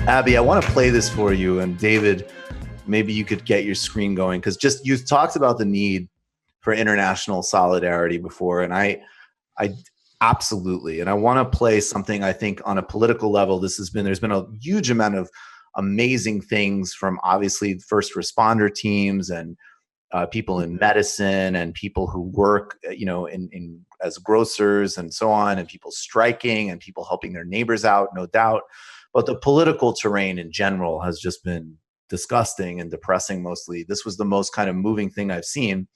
Abby, I want to play this for you. And David, maybe you could get your screen going, because just you've talked about the need for international solidarity before. And I absolutely. And I want to play something. I think on a political level, there's been a huge amount of amazing things from obviously first responder teams and people in medicine and people who work, in as grocers and so on, and people striking and people helping their neighbors out, no doubt. But the political terrain in general has just been disgusting and depressing. Mostly, this was the most kind of moving thing I've seen.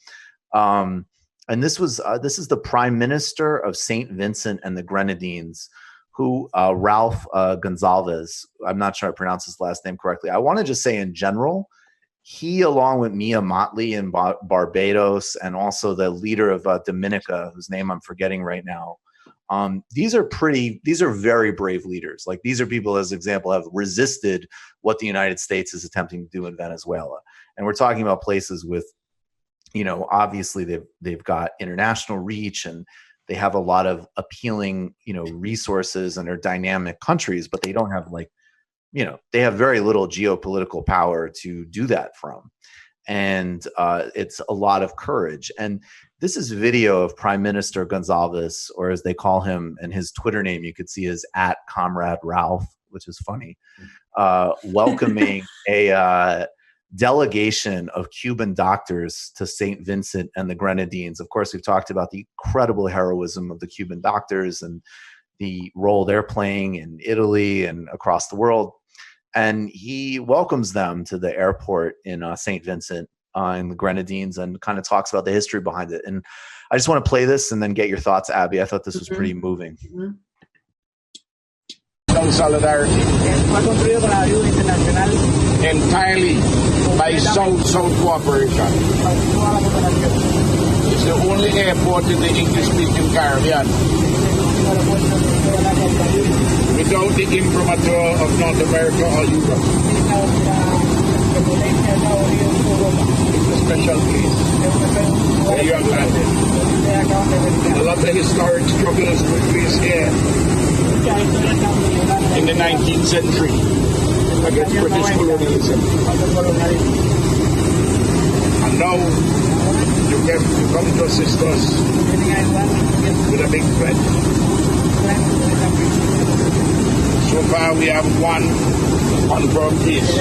And this is the Prime Minister of St. Vincent and the Grenadines, who Ralph Gonsalves. I'm not sure I pronounced his last name correctly. I want to just say in general, he, along with Mia Motley in Barbados, and also the leader of Dominica, whose name I'm forgetting right now. These are very brave leaders. Like, these are people, as an example, have resisted what the United States is attempting to do in Venezuela. And we're talking about places with, obviously they've got international reach and they have a lot of appealing, resources, and they're dynamic countries, but they don't have they have very little geopolitical power to do that from. And it's a lot of courage. And this is video of Prime Minister Gonsalves, or as they call him, and his Twitter name you could see is @ComradeRalph, which is funny, welcoming a delegation of Cuban doctors to St. Vincent and the Grenadines. Of course, we've talked about the incredible heroism of the Cuban doctors and the role they're playing in Italy and across the world. And he welcomes them to the airport in St. Vincent in the Grenadines and kind of talks about the history behind it. And I just want to play this and then get your thoughts, Abby. I thought this was pretty moving. Solidarity entirely by South-South cooperation. It's the only airport in the English-speaking Caribbean without the imprimatur of North America or Europe. It's a special place where you have landed. A lot of historic struggles took place here in the 19th century against British colonialism. And now you come to assist us with a big threat. So far we have one confirmed case.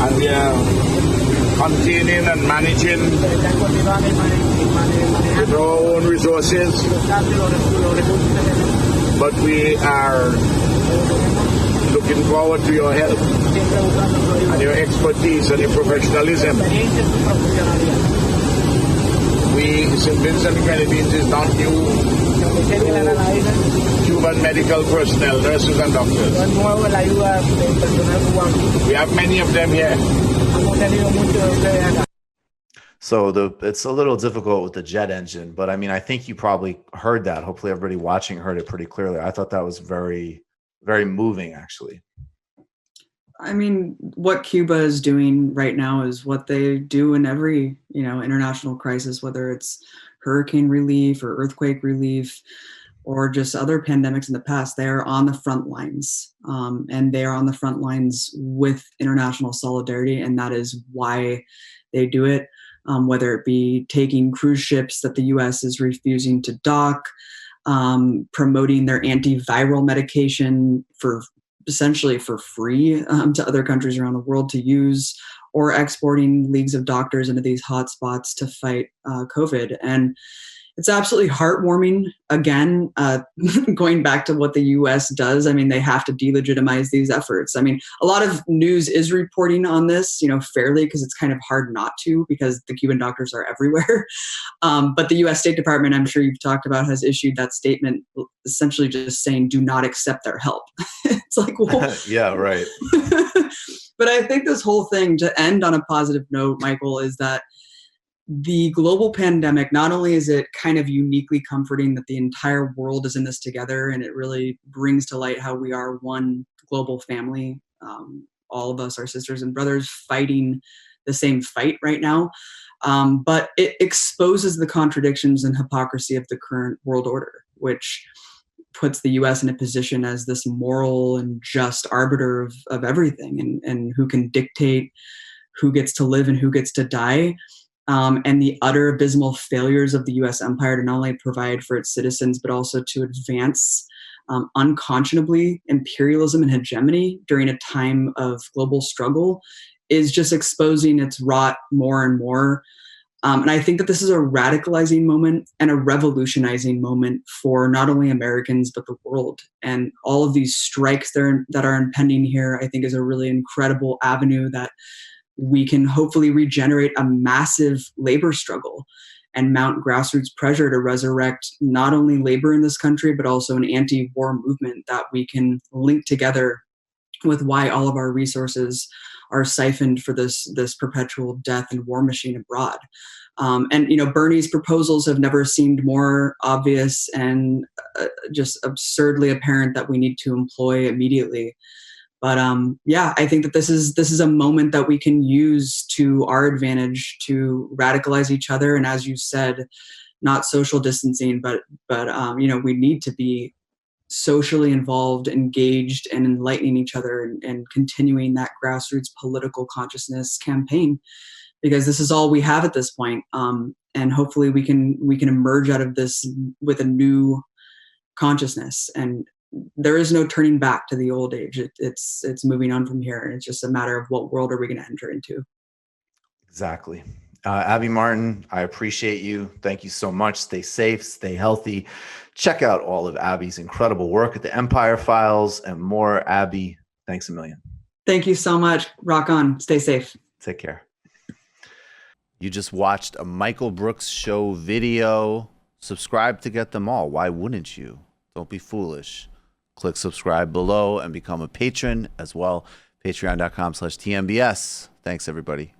And we are containing and managing with our own resources. But we are looking forward to your help and your expertise and your professionalism. We, St. Vincent and Grenadines, is not new to Cuban medical personnel, nurses and doctors. We have many of them here. So it's a little difficult with the jet engine, but I mean, I think you probably heard that. Hopefully everybody watching heard it pretty clearly. I thought that was very, very moving, actually. I mean, what Cuba is doing right now is what they do in every, international crisis, whether it's hurricane relief or earthquake relief or just other pandemics in the past. They are on the front lines, and they are on the front lines with international solidarity, and that is why they do it. Whether it be taking cruise ships that the U.S. is refusing to dock, promoting their antiviral medication essentially for free to other countries around the world to use, or exporting leagues of doctors into these hotspots to fight COVID. And it's absolutely heartwarming. Again, going back to what the U.S. does, I mean, they have to delegitimize these efforts. I mean, a lot of news is reporting on this, fairly, because it's kind of hard not to, because the Cuban doctors are everywhere. But the U.S. State Department, I'm sure you've talked about, has issued that statement essentially just saying, do not accept their help. It's like, well, yeah, right. But I think this whole thing, to end on a positive note, Michael, is that the global pandemic, not only is it kind of uniquely comforting that the entire world is in this together, and it really brings to light how we are one global family. All of us are sisters and brothers fighting the same fight right now. But it exposes the contradictions and hypocrisy of the current world order, which puts the U.S. in a position as this moral and just arbiter of everything, and who can dictate who gets to live and who gets to die. And the utter abysmal failures of the U.S. empire to not only provide for its citizens, but also to advance unconscionably imperialism and hegemony during a time of global struggle is just exposing its rot more and more. And I think that this is a radicalizing moment and a revolutionizing moment for not only Americans, but the world. And all of these strikes that are impending here, I think, is a really incredible avenue that we can hopefully regenerate a massive labor struggle and mount grassroots pressure to resurrect not only labor in this country, but also an anti-war movement that we can link together with why all of our resources are siphoned for this perpetual death and war machine abroad. And, Bernie's proposals have never seemed more obvious and just absurdly apparent that we need to employ immediately. But I think that this is a moment that we can use to our advantage to radicalize each other. And as you said, not social distancing, but we need to be socially involved, engaged, and enlightening each other and continuing that grassroots political consciousness campaign, because this is all we have at this point. And hopefully we can emerge out of this with a new consciousness. And there is no turning back to the old age. It's moving on from here. And it's just a matter of what world are we going to enter into. Exactly. Abby Martin, I appreciate you. Thank you so much. Stay safe, stay healthy. Check out all of Abby's incredible work at the Empire Files and more. Abby, thanks a million. Thank you so much. Rock on. Stay safe. Take care. You just watched a Michael Brooks Show video. Subscribe to get them all. Why wouldn't you? Don't be foolish. Click subscribe below and become a patron as well. Patreon.com/TMBS. Thanks, everybody.